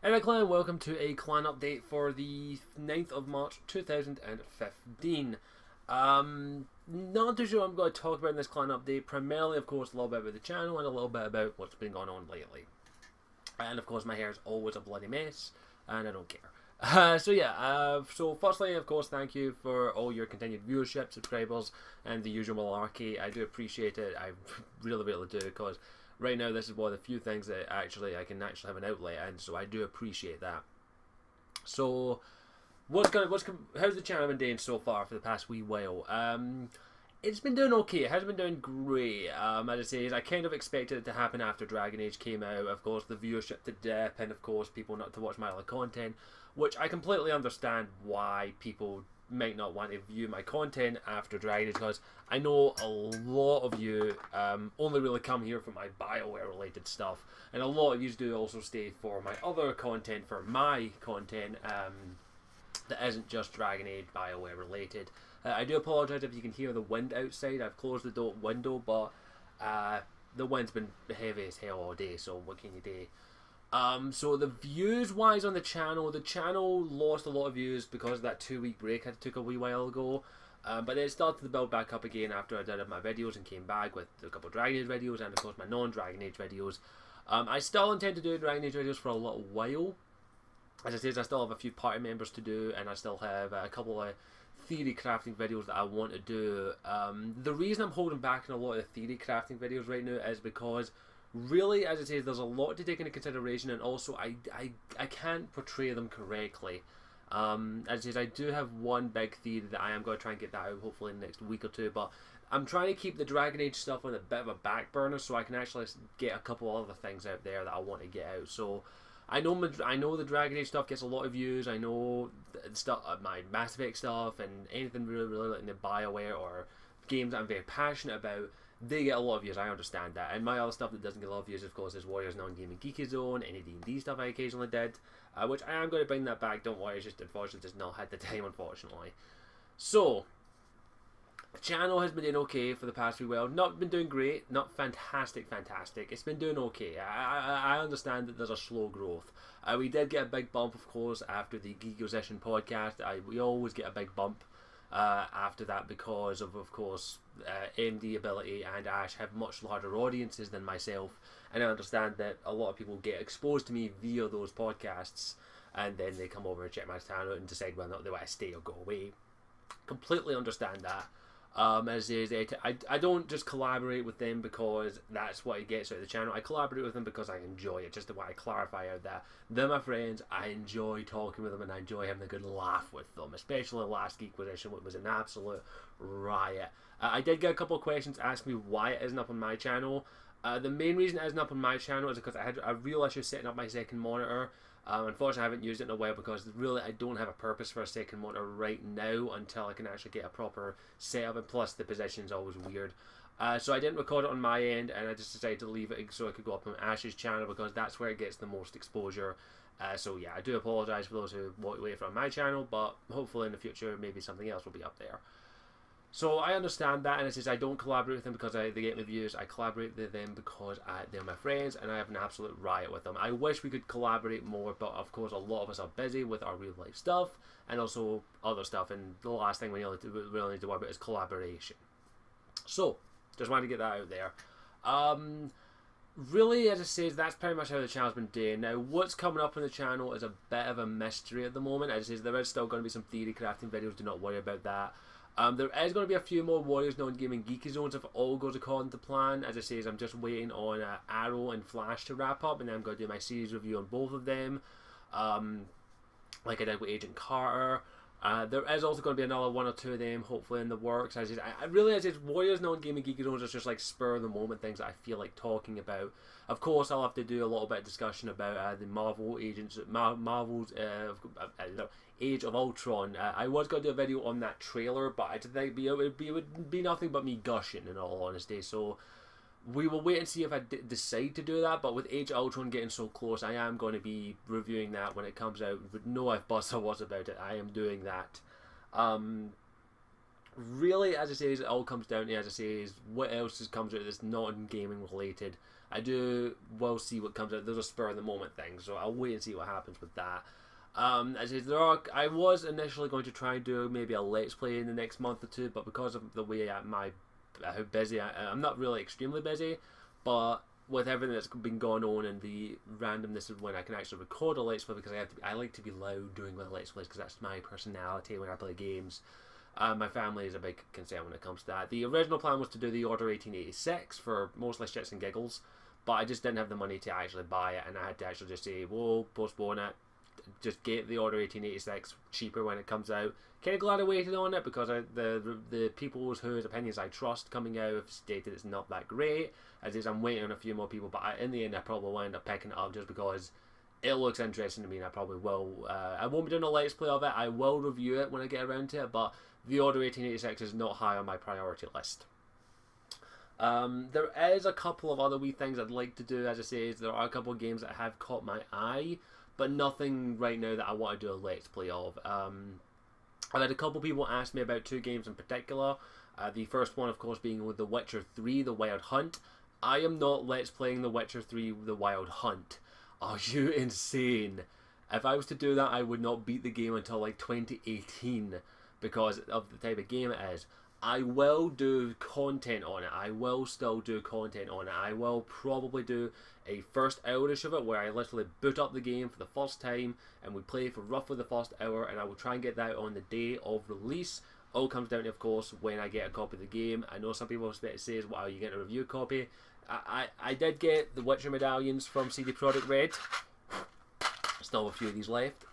Alright clan, welcome to a clan update for the 9th of March 2015. Not too sure what I'm going to talk about in this clan update. Primarily, of course, a little bit about the channel and a little bit about what's been going on lately. And of course, my hair is always a bloody mess, and I don't care. So firstly, of course, thank you for all your continued viewership, subscribers, and the usual malarkey. I do appreciate it. I really do, because right now this is one of the few things that I can actually have an outlet, and so I do appreciate that. So, how's the channel been doing so far for the past wee while? It's been doing okay. It hasn't been doing great. As I say, I kind of expected it to happen after Dragon Age came out. Of course, the viewership to dip, and of course, people not to watch my other content, which I completely understand why people might not want to view my content after Dragon Age, because I know a lot of you only really come here for my BioWare related stuff, and a lot of you do also stay for my other content, for my content that isn't just Dragon Age BioWare related. I do apologise if you can hear the wind outside. I've closed the window, but the wind's been heavy as hell all day, so what can you do? So the views wise on the channel lost a lot of views because of that 2-week break I took a wee while ago. But it started to build back up again after I did my videos and came back with a couple of Dragon Age videos and of course my non-Dragon Age videos. I still intend to do Dragon Age videos for a little while. As I said, I still have a few party members to do, and I still have a couple of theory crafting videos that I want to do. The reason I'm holding back on a lot of the theory crafting videos right now is because really, as I say, there's a lot to take into consideration, and also I can't portray them correctly. As I say, I do have one big theory that I am going to try and get that out hopefully in the next week or two, but I'm trying to keep the Dragon Age stuff on a bit of a back burner so I can actually get a couple other things out there that I want to get out. So I know the Dragon Age stuff gets a lot of views. I know the stuff, my Mass Effect stuff, and anything really like in the BioWare or games that I'm very passionate about, they get a lot of views. I understand that. And my other stuff that doesn't get a lot of views, of course, is Warriors Non-Gaming Geeky Zone, any D&D stuff I occasionally did, which I am going to bring that back. Don't worry, it's just unfortunately just not had the time, unfortunately. So the channel has been doing okay for the past few while. Not been doing great, not fantastic. It's been doing okay. I understand that there's a slow growth. We did get a big bump, of course, after the Geekozation podcast. We always get a big bump after that because of course, MD Ability and Ash have much larger audiences than myself. And I understand that a lot of people get exposed to me via those podcasts, and then they come over and check my channel out and decide whether or not they want to stay or go away. Completely understand that. I don't just collaborate with them because that's what it gets out of the channel. I collaborate with them because I enjoy it. Just to want to clarify out that they're my friends. I enjoy talking with them and I enjoy having a good laugh with them. Especially the last Geekozation, which was an absolute riot. I did get a couple of questions asking me why it isn't up on my channel. The main reason it isn't up on my channel is because I had a real issue setting up my second monitor. Unfortunately, I haven't used it in a while because really I don't have a purpose for a second monitor right now until I can actually get a proper setup, and plus the position's always weird. So I didn't record it on my end, and I just decided to leave it so it could go up on Ash's channel because that's where it gets the most exposure. So yeah, I do apologise for those who walked away from my channel, but hopefully in the future maybe something else will be up there. So I understand that, and it says I don't collaborate with them because they get me views. I collaborate with them because they're my friends, and I have an absolute riot with them. I wish we could collaborate more, but of course a lot of us are busy with our real life stuff and also other stuff, and the last thing we really need to worry about is collaboration. So, just wanted to get that out there. Really, as I say, that's pretty much how the channel's been doing. Now, what's coming up on the channel is a bit of a mystery at the moment. As I say, there is still going to be some theory crafting videos, do not worry about that. There is going to be a few more Warriors Non-Gaming Geeky Zones if all goes according to plan. As I say, I'm just waiting on Arrow and Flash to wrap up, and then I'm going to do my series review on both of them, like I did with Agent Carter. There is also going to be another one or two of them, hopefully in the works. As I realize it's Warriors Non-Gaming Geeky Zones is just like spur of the moment things that I feel like talking about. Of course, I'll have to do a little bit of discussion about the Marvel's Age of Ultron. I was going to do a video on that trailer, but I didn't think it would be nothing but me gushing, in all honesty. So we will wait and see if I decide to do that. But with Age of Ultron getting so close, I am going to be reviewing that when it comes out. With no ifs, buts, or whats about it. I am doing that. Really, as I say, it all comes down to, as I say, is what else comes out that's non-gaming related. will see what comes out. There's a spur of the moment thing, so I'll wait and see what happens with that. As I was initially going to try and do maybe a let's play in the next month or two, but because of the way how busy I'm not really extremely busy, but with everything that's been going on and the randomness of when I can actually record a let's play, because I like to be loud during my let's plays, because that's my personality when I play games. My family is a big concern when it comes to that. The original plan was to do the Order 1886 for mostly shits and giggles, but I just didn't have the money to actually buy it, and I had to actually just say, whoa, postpone it, just get the Order 1886 cheaper when it comes out. Kind of glad I waited on it, because the people whose opinions I trust coming out have stated it's not that great. As is, I'm waiting on a few more people, but in the end I probably will end up picking it up just because it looks interesting to me, and I probably will. I won't be doing a let's play of it. I will review it when I get around to it, but the Order 1886 is not high on my priority list. There is a couple of other wee things I'd like to do. As I say, there are a couple of games that have caught my eye, but nothing right now that I want to do a let's play of. I've had a couple people ask me about two games in particular. The first one, of course, being with The Witcher 3, The Wild Hunt. I am not let's playing The Witcher 3, The Wild Hunt. Are you insane? If I was to do that, I would not beat the game until like 2018 because of the type of game it is. I will do content on it. I will still do content on it. I will probably do a first hour-ish of it where I literally boot up the game for the first time and we play for roughly the first hour, and I will try and get that on the day of release. All comes down to, of course, when I get a copy of the game. I know some people say, well, are you getting a review copy? I did get the Witcher medallions from CD Projekt Red. Still have a few of these left.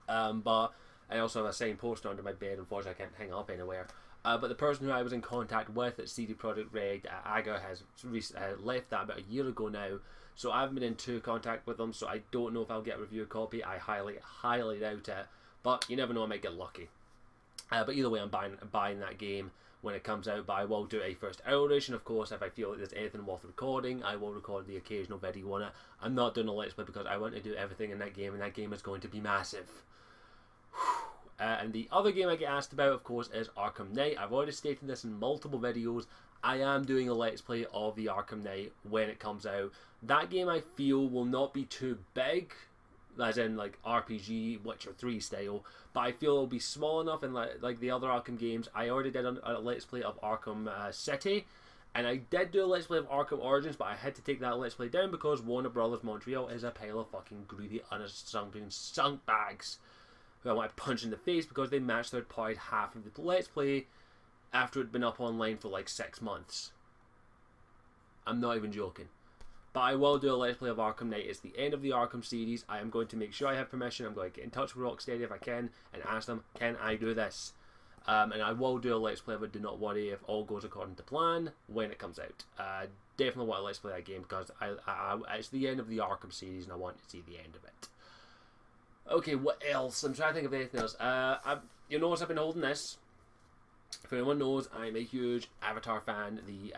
But I also have a signed poster under my bed. Unfortunately, I can't hang up anywhere. But the person who I was in contact with at CD Projekt Red, Aga, has left that about a year ago now. So I haven't been into contact with them, so I don't know if I'll get a review copy. I highly, highly doubt it. But you never know, I might get lucky. But either way, I'm buying that game when it comes out. But I will do a first hour-ish, and of course, if I feel like there's anything worth recording, I will record the occasional video on it. I'm not doing a let's play because I want to do everything in that game, and that game is going to be massive. And the other game I get asked about, of course, is Arkham Knight. I've already stated this in multiple videos. I am doing a let's play of the Arkham Knight when it comes out. That game, I feel, will not be too big, as in like RPG Witcher 3 style, but I feel it'll be small enough, and like the other Arkham games. I already did a let's play of Arkham City, and I did do a let's play of Arkham Origins, but I had to take that let's play down because Warner Brothers Montreal is a pile of fucking greedy, sunk bags who I want to punch in the face because they matched third party half of the let's play after it'd been up online for like 6 months. I'm not even joking. But I will do a let's play of Arkham Knight. It's the end of the Arkham series. I am going to make sure I have permission. I'm going to get in touch with Rocksteady if I can and ask them, can I do this? And I will do a let's play of it, do not worry, if all goes according to plan when it comes out. Definitely want to let's play that game because it's the end of the Arkham series and I want to see the end of it. Okay, what else? I'm trying to think of anything else. You notice I've been holding this. If anyone knows, I'm a huge Avatar fan. The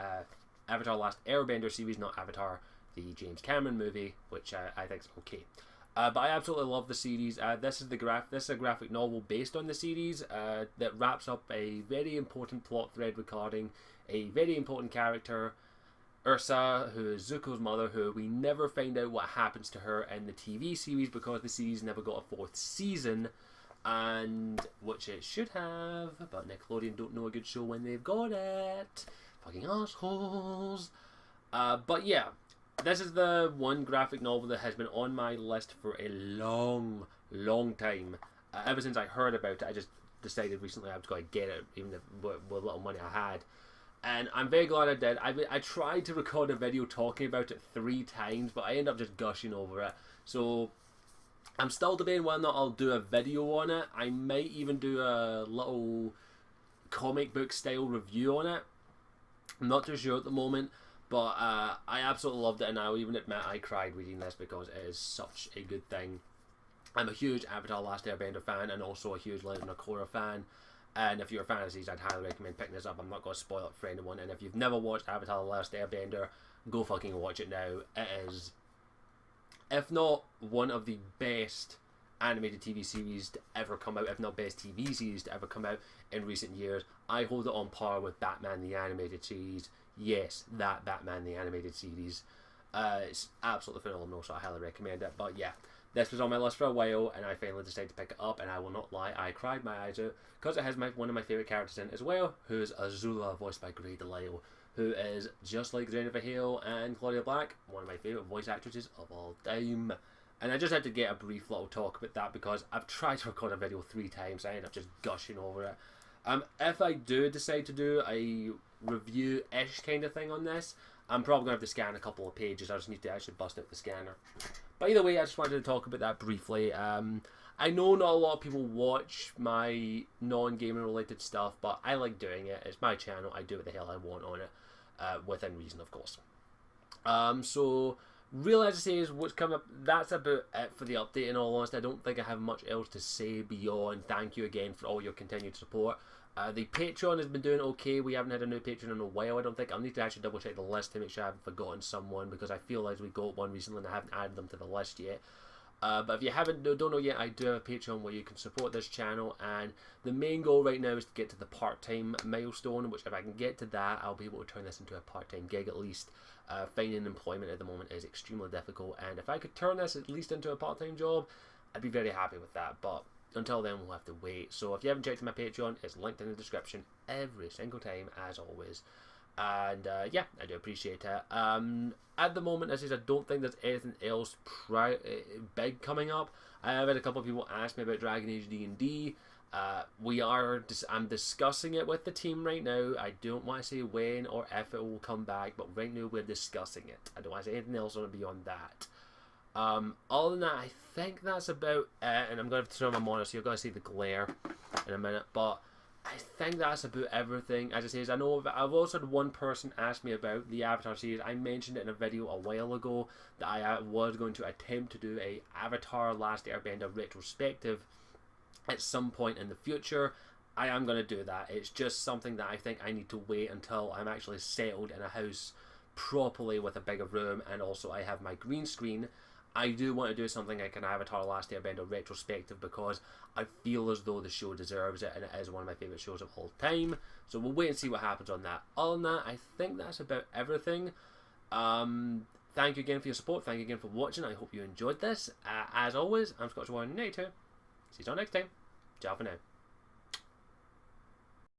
Avatar Last Airbender series, not Avatar, the James Cameron movie, which I think is okay. But I absolutely love the series. This is a graphic novel based on the series that wraps up a very important plot thread regarding a very important character, Ursa, who is Zuko's mother, who we never find out what happens to her in the TV series because the series never got a 4th season, and which it should have, but Nickelodeon don't know a good show when they've got it. Fucking assholes. But yeah, this is the one graphic novel that has been on my list for a long, long time. Ever since I heard about it, I just decided recently I was going to get it, even if, with little money I had. And I'm very glad I did. I tried to record a video talking about it 3 times, but I ended up just gushing over it. So I'm still debating whether or not I'll do a video on it. I might even do a little comic book style review on it. I'm not too sure at the moment, but I absolutely loved it, and I'll even admit I cried reading this because it is such a good thing. I'm a huge Avatar Last Airbender fan and also a huge Legend of Korra fan. And if you're a fan of these, I'd highly recommend picking this up. I'm not going to spoil it for anyone. And if you've never watched Avatar The Last Airbender, go fucking watch it now. It is, if not one of the best animated TV series to ever come out, if not best TV series to ever come out in recent years. I hold it on par with Batman the Animated Series. Yes, that Batman the Animated Series. It's absolutely phenomenal, so I highly recommend it. But yeah, this was on my list for a while, and I finally decided to pick it up, and I will not lie, I cried my eyes out, because it has one of my favourite characters in it as well, who is Azula, voiced by Grey DeLisle, who is, just like Jennifer Hale and Claudia Black, one of my favourite voice actresses of all time. And I just had to get a brief little talk about that, because I've tried to record a video 3 times, I end up just gushing over it. If I do decide to do a review-ish kind of thing on this, I'm probably going to have to scan a couple of pages. I just need to actually bust out the scanner. But either way, I just wanted to talk about that briefly. I know not a lot of people watch my non-gaming related stuff, but I like doing it. It's my channel. I do what the hell I want on it, within reason, of course. So, really, as I say, is what's coming up. That's about it for the update, in all honesty. I don't think I have much else to say beyond thank you again for all your continued support. The Patreon has been doing okay. We haven't had a new Patreon in a while, I don't think. I'll need to actually double check the list to make sure I haven't forgotten someone, because I feel like we got one recently and I haven't added them to the list yet. But if you don't know yet, I do have a Patreon where you can support this channel, and the main goal right now is to get to the part-time milestone, which if I can get to that, I'll be able to turn this into a part-time gig at least. Finding employment at the moment is extremely difficult, and if I could turn this at least into a part-time job, I'd be very happy with that. But until then, we'll have to wait. So if you haven't checked my Patreon, it's linked in the description every single time, as always. And yeah, I do appreciate it. At the moment, as I said, I don't think there's anything else big coming up. I have had a couple of people ask me about Dragon Age D&D. I'm discussing it with the team right now. I don't want to say when or if it will come back, but right now we're discussing it. I don't want to say anything else on it beyond that. Other than that, I think that's about it, and I'm going to have to turn on my monitor, so you're going to see the glare in a minute, but I think that's about everything. As I say, I know I've also had one person ask me about the Avatar series. I mentioned it in a video a while ago that I was going to attempt to do a Avatar Last Airbender retrospective at some point in the future. I am going to do that. It's just something that I think I need to wait until I'm actually settled in a house properly with a bigger room, and also I have my green screen. I do want to do something like an Avatar Last Airbender retrospective, because I feel as though the show deserves it, and it is one of my favourite shows of all time. So we'll wait and see what happens on that. Other than that, I think that's about everything. Thank you again for your support. Thank you again for watching. I hope you enjoyed this. As always, I'm Scottish Warrior 92. See you all next time. Ciao for now.